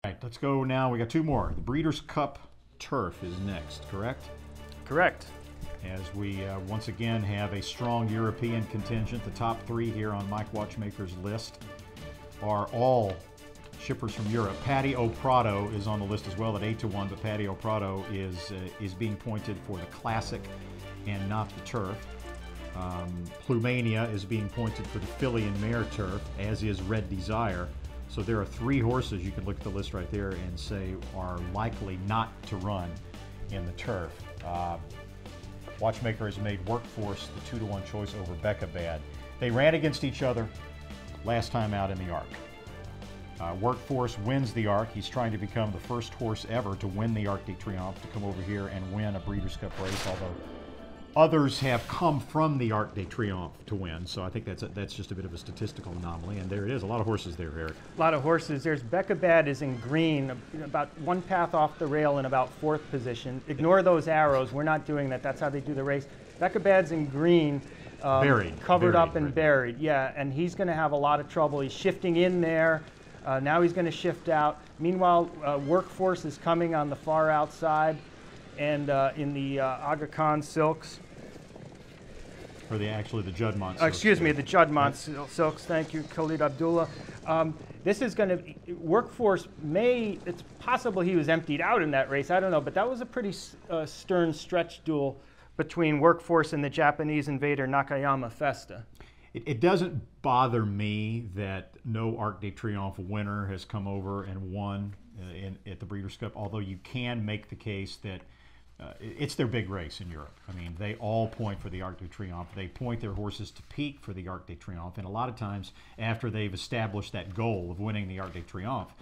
All right, let's go now. We got two more. The Breeders' Cup Turf is next, correct? Correct. As we once again have a strong European contingent. The top three here on Mike Watchmaker's list are all shippers from Europe. Paddy O'Prado is on the list as well at 8-1, but Paddy O'Prado is being pointed for the Classic and not the Turf. Plumania is being pointed for the filly and mare Turf, as is Red Desire. So there are three horses you can look at the list right there and say are likely not to run in the Turf. Watchmaker has made Workforce the 2-1 choice over Becca Bad. They ran against each other last time out in the Arc. Workforce wins the Arc. He's trying to become the first horse ever to win the Arc de Triomphe, to come over here and win a Breeders' Cup race, although others have come from the Arc de Triomphe to win. So I think that's just a bit of a statistical anomaly. And there it is. A lot of horses there, Eric. A lot of horses. There's Becca Bad is in green, about one path off the rail in about 4th position. Ignore those arrows. We're not doing that. That's how they do the race. Becca Bad's in green. Covered up and buried. Yeah, and he's going to have a lot of trouble. He's shifting in there. Now he's going to shift out. Meanwhile, Workforce is coming on the far outside, and in the Aga Khan silks. Or actually the Juddmonte silks. Excuse me, the Juddmonte silks. Thank you, Khalid Abdullah. This is going to, Workforce it's possible he was emptied out in that race. I don't know, but that was a pretty stern stretch duel between Workforce and the Japanese invader Nakayama Festa. It doesn't bother me that no Arc de Triomphe winner has come over and won at the Breeders' Cup, although you can make the case that it's their big race in Europe. I mean, they all point for the Arc de Triomphe. They point their horses to peak for the Arc de Triomphe, and a lot of times after they've established that goal of winning the Arc de Triomphe,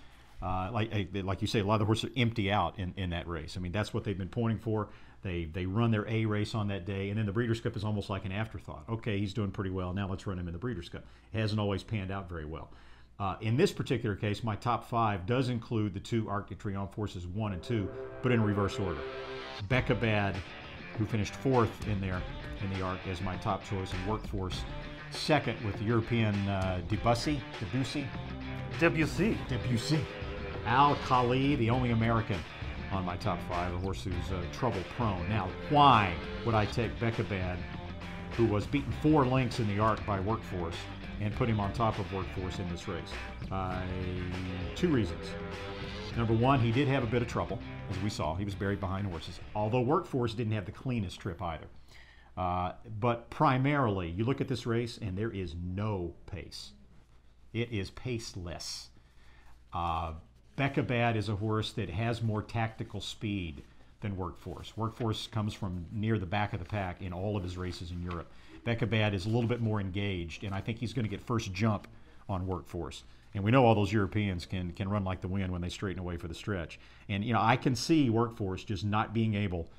like you say, a lot of the horses empty out in that race. I mean, that's what they've been pointing for. They run their A race on that day, and then the Breeders' Cup is almost like an afterthought. Okay, he's doing pretty well. Now let's run him in the Breeders' Cup. It hasn't always panned out very well. In this particular case, my top 5 does include the 2 Arc de Triomphe horses 1 and 2, but in reverse order. Becca Bad, who finished 4th in the Arc, as my top choice, and Workforce second with the European Debussy. Al Khali, the only American on my top 5, a horse who's trouble prone. Now, why would I take Becca Bad, who was beaten 4 lengths in the Arc by Workforce, and put him on top of Workforce in this race? 2 reasons. Number one, he did have a bit of trouble, as we saw. He was buried behind horses, although Workforce didn't have the cleanest trip either. But primarily, you look at this race, and there is no pace. It is paceless. Becca Bad is a horse that has more tactical speed than Workforce. Workforce comes from near the back of the pack in all of his races in Europe. Becca Bad is a little bit more engaged, and I think he's going to get first jump on Workforce. And we know all those Europeans can run like the wind when they straighten away for the stretch. And, you know, I can see Workforce just not being able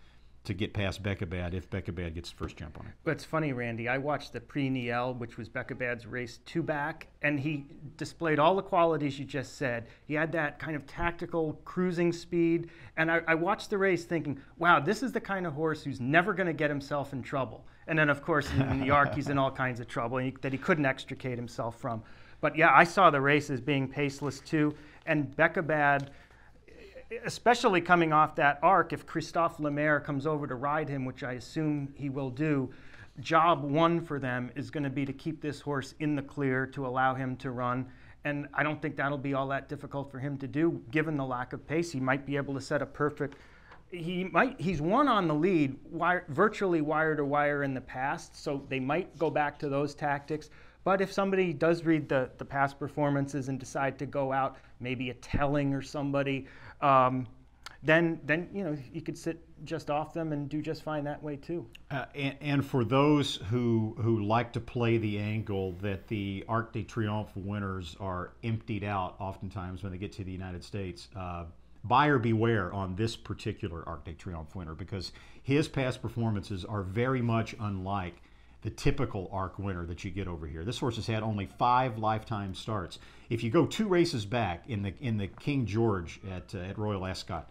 to get past Becca Bad if Becca Bad gets the first jump on it. But it's funny, Randy. I watched the Prix Niel, which was Becca Bad's race 2 back, and he displayed all the qualities you just said. He had that kind of tactical cruising speed, and I watched the race thinking, wow, this is the kind of horse who's never going to get himself in trouble. And then, of course, in the Arc, he's in all kinds of trouble that he couldn't extricate himself from. But yeah, I saw the race as being paceless too, and Becca Bad, especially coming off that Arc, if Christophe Lemaire comes over to ride him, which I assume he will do, job 1 for them is going to be to keep this horse in the clear to allow him to run. And I don't think that'll be all that difficult for him to do, given the lack of pace. He might be able to set a perfect. He's won on the lead, virtually wire to wire in the past, so they might go back to those tactics. But if somebody does read the past performances and decide to go out, maybe a Telling or somebody, then you know, you could sit just off them and do just fine that way too. And for those who like to play the angle that the Arc de Triomphe winners are emptied out oftentimes when they get to the United States, buyer beware on this particular Arc de Triomphe winner, because his past performances are very much unlike the typical Arc winner that you get over here. This horse has had only 5 lifetime starts. If you go 2 races back in the King George at Royal Ascot,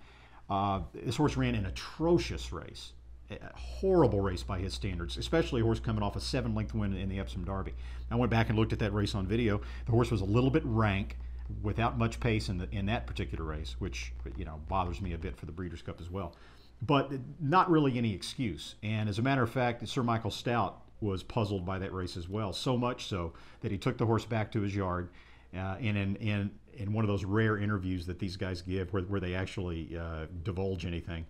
this horse ran an atrocious race, a horrible race by his standards, especially a horse coming off a 7-length win in the Epsom Derby. I went back and looked at that race on video. The horse was a little bit rank. without much pace in that particular race, which bothers me a bit for the Breeders' Cup as well. But not really any excuse. And as a matter of fact, Sir Michael Stout was puzzled by that race as well, so much so that he took the horse back to his yard, in one of those rare interviews that these guys give where they actually divulge anything.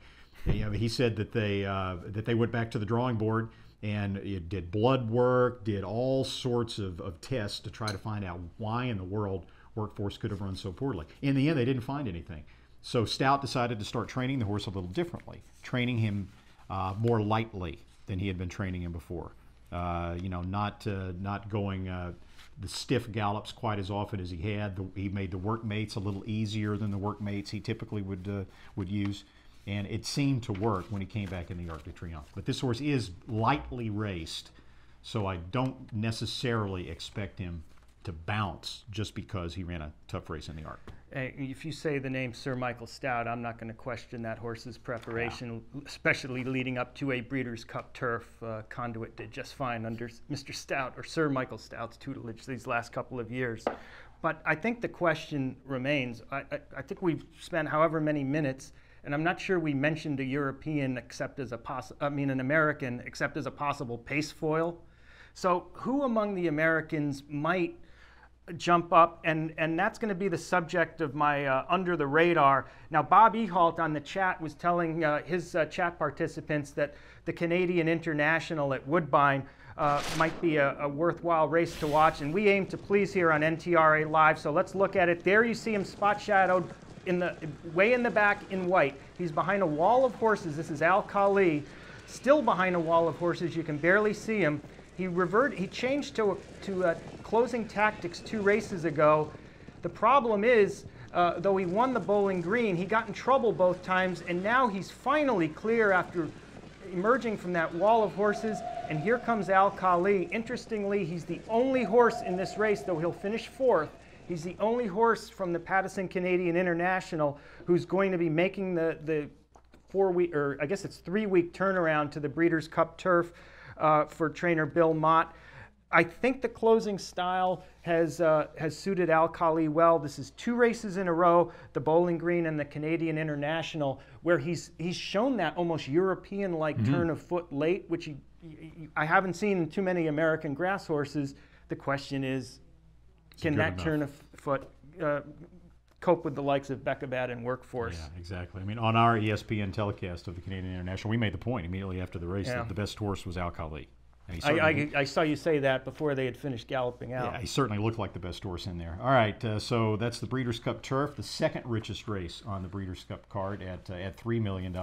He said that they went back to the drawing board and it did blood work, did all sorts of tests to try to find out why in the world Workforce could have run so poorly. In the end, they didn't find anything. So Stout decided to start training the horse a little differently, training him more lightly than he had been training him before. Not going the stiff gallops quite as often as he had. He made the workmates a little easier than the workmates he typically would use. And it seemed to work when he came back in the Arc de Triomphe. But this horse is lightly raced, so I don't necessarily expect him to bounce just because he ran a tough race in the Arc. If you say the name Sir Michael Stout, I'm not going to question that horse's preparation, especially leading up to a Breeders' Cup Turf. Conduit did just fine under Mr. Stout, or Sir Michael Stout's tutelage these last couple of years. But I think the question remains. I think we've spent however many minutes, and I'm not sure we mentioned a European except as an American except as a possible pace foil. So who among the Americans might jump up, and that's going to be the subject of my under the radar. Now, Bob Ehalt on the chat was telling his chat participants that the Canadian International at Woodbine might be a worthwhile race to watch, and we aim to please here on NTRA Live, so let's look at it. There you see him spot shadowed way in the back in white. He's behind a wall of horses. This is Al Khali, still behind a wall of horses. You can barely see him. He changed to closing tactics 2 races ago. The problem is, though he won the Bowling Green, he got in trouble both times, and now he's finally clear after emerging from that wall of horses, and here comes Al Khali. Interestingly, he's the only horse in this race, though he'll finish 4th. He's the only horse from the Pattison Canadian International who's going to be making the 4-week, or I guess it's 3-week turnaround to the Breeders' Cup Turf for trainer Bill Mott. I think the closing style has suited Al Khali well. This is 2 races in a row, the Bowling Green and the Canadian International, where he's shown that almost European-like turn of foot late, which I haven't seen in too many American grass horses. The question is, can that turn of foot cope with the likes of Becabad and Workforce? Yeah, exactly. I mean, on our ESPN telecast of the Canadian International, we made the point immediately after the race that the best horse was Al Khali. I saw you say that before they had finished galloping out. Yeah, he certainly looked like the best horse in there. All right, so that's the Breeders' Cup Turf, the second richest race on the Breeders' Cup card at $3 million.